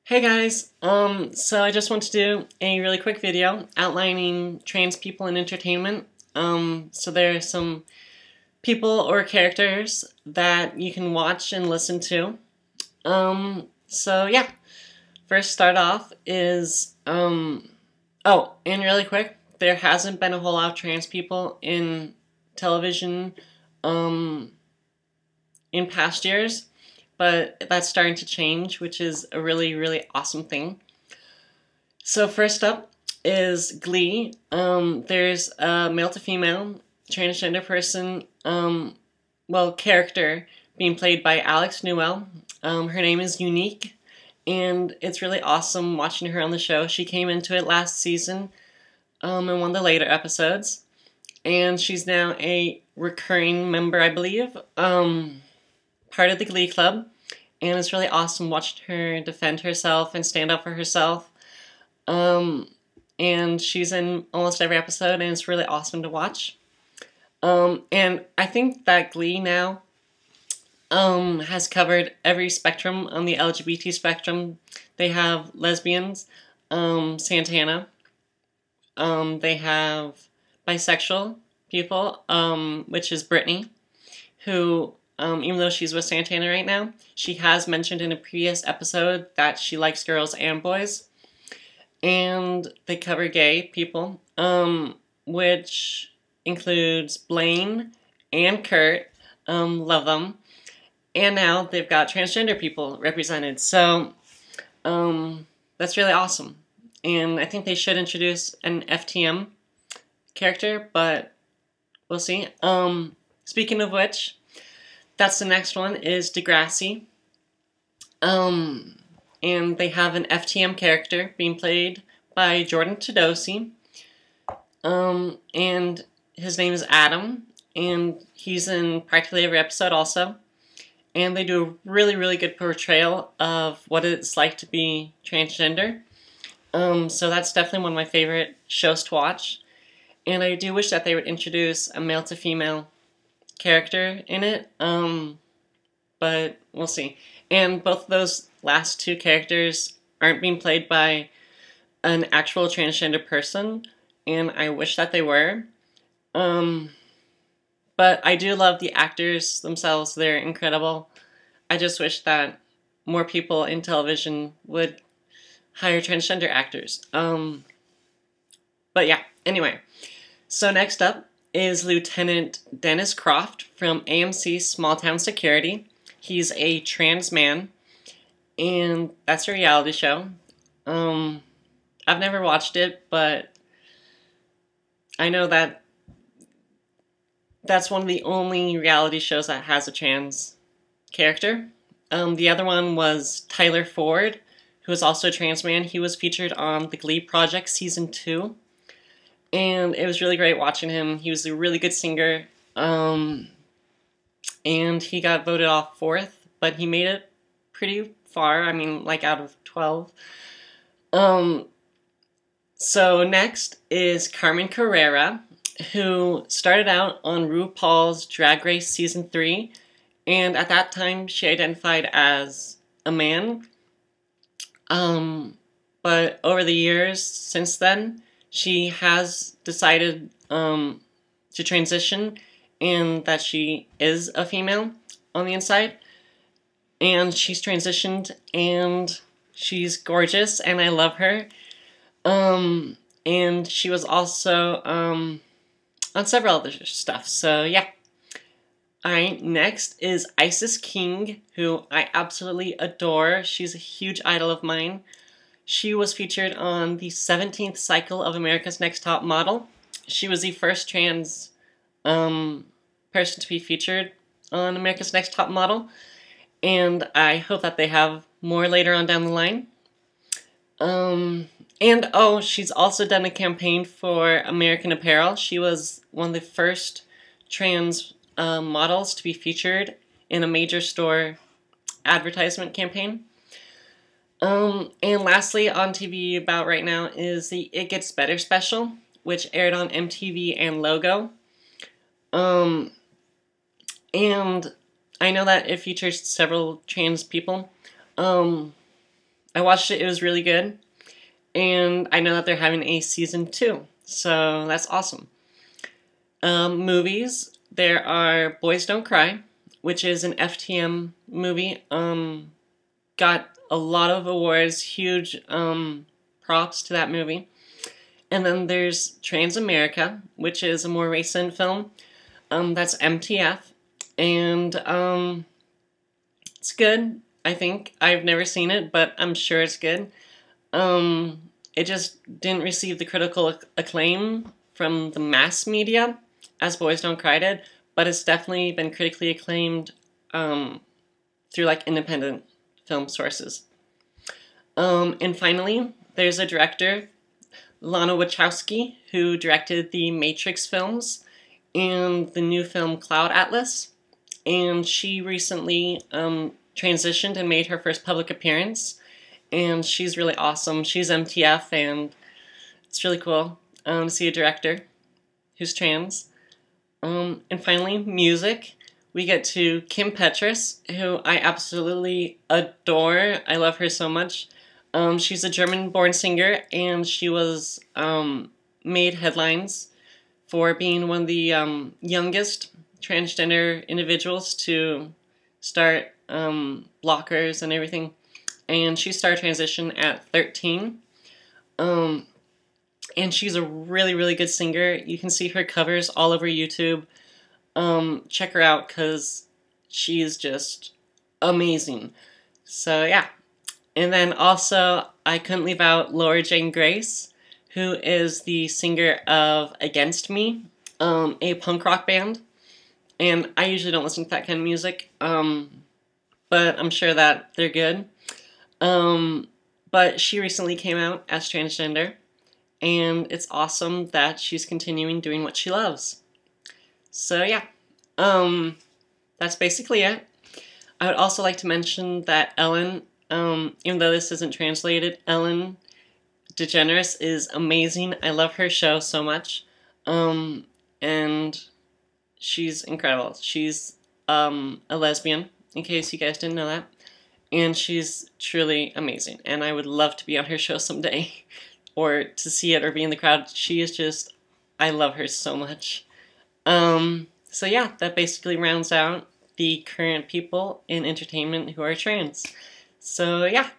Hey guys, so I just want to do a really quick video outlining trans people in entertainment. So there are some people or characters that you can watch and listen to. So yeah, first start off is, oh, and really quick, there hasn't been a whole lot of trans people in television, in past years, but that's starting to change, which is a really, really awesome thing. So first up is Glee. There's a male to female transgender person, character being played by Alex Newell. Her name is Unique, and it's really awesome watching her on the show. She came into it last season in one of the later episodes, and she's now a recurring member, I believe, part of the Glee Club, and it's really awesome watching her defend herself and stand up for herself. And she's in almost every episode, and it's really awesome to watch. And I think that Glee now has covered every spectrum on the LGBT spectrum. They have lesbians, Santana. They have bisexual people, which is Brittany, who, even though she's with Santana right now, she has mentioned in a previous episode that she likes girls and boys. And they cover gay people, which includes Blaine and Kurt. Love them. And now they've got transgender people represented. So that's really awesome. And I think they should introduce an FTM character, but we'll see. Speaking of which, that's the next one, is Degrassi. And they have an FTM character being played by Jordan Todosey. And his name is Adam, and he's in practically every episode also. And they do a really, really good portrayal of what it's like to be transgender. So that's definitely one of my favorite shows to watch. And I do wish that they would introduce a male to female character in it, but we'll see. And both of those last two characters aren't being played by an actual transgender person, and I wish that they were. But I do love the actors themselves. They're incredible. I just wish that more people in television would hire transgender actors. But yeah, anyway. So next up is Lieutenant Dennis Croft from AMC's Small Town Security. He's a trans man, and that's a reality show. I've never watched it, but I know that that's one of the only reality shows that has a trans character. The other one was Tyler Ford, who is also a trans man. He was featured on the Glee Project Season 2. And it was really great watching him. He was a really good singer. And he got voted off 4th, but he made it pretty far. I mean, like out of 12. So next is Carmen Carrera, who started out on RuPaul's Drag Race Season 3. And at that time, she identified as a man. But over the years since then, she has decided to transition, and that she is a female on the inside. And she's transitioned, and she's gorgeous, and I love her. And she was also on several other stuff, so yeah. Alright, next is Isis King, who I absolutely adore. She's a huge idol of mine. She was featured on the 17th cycle of America's Next Top Model. She was the first trans person to be featured on America's Next Top Model, and I hope that they have more later on down the line. And oh, she's also done a campaign for American Apparel. She was one of the first trans models to be featured in a major store advertisement campaign. And lastly, on TV about right now is the It Gets Better special, which aired on MTV and Logo. And I know that it features several trans people. I watched it. It was really good. And I know that they're having a season 2. So that's awesome. Movies. There are Boys Don't Cry, which is an FTM movie. Got a lot of awards. Huge props to that movie. And then there's Transamerica, which is a more recent film. That's MTF. And it's good, I think. I've never seen it, but I'm sure it's good. It just didn't receive the critical acclaim from the mass media, as Boys Don't Cry did, but it's definitely been critically acclaimed through like independent film sources. And finally, there's a director, Lana Wachowski, who directed the Matrix films and the new film Cloud Atlas. And she recently transitioned and made her first public appearance. And she's really awesome. She's MTF, and it's really cool to see a director who's trans. And finally, music. We get to Kim Petras, who I absolutely adore. I love her so much. She's a German-born singer, and she was made headlines for being one of the youngest transgender individuals to start blockers and everything. And she started transition at 13. And she's a really, really good singer. You can see her covers all over YouTube. Check her out because she's just amazing. So yeah. And then also, I couldn't leave out Laura Jane Grace, who is the singer of Against Me, a punk rock band. And I usually don't listen to that kind of music, but I'm sure that they're good. But she recently came out as transgender, and it's awesome that she's continuing doing what she loves. So yeah, that's basically it. I would also like to mention that Ellen, even though this isn't translated, Ellen DeGeneres is amazing. I love her show so much, and she's incredible. She's a lesbian, in case you guys didn't know that. And she's truly amazing. And I would love to be on her show someday. Or to see it or be in the crowd. She is just... I love her so much. So yeah, that basically rounds out the current people in entertainment who are trans. So yeah,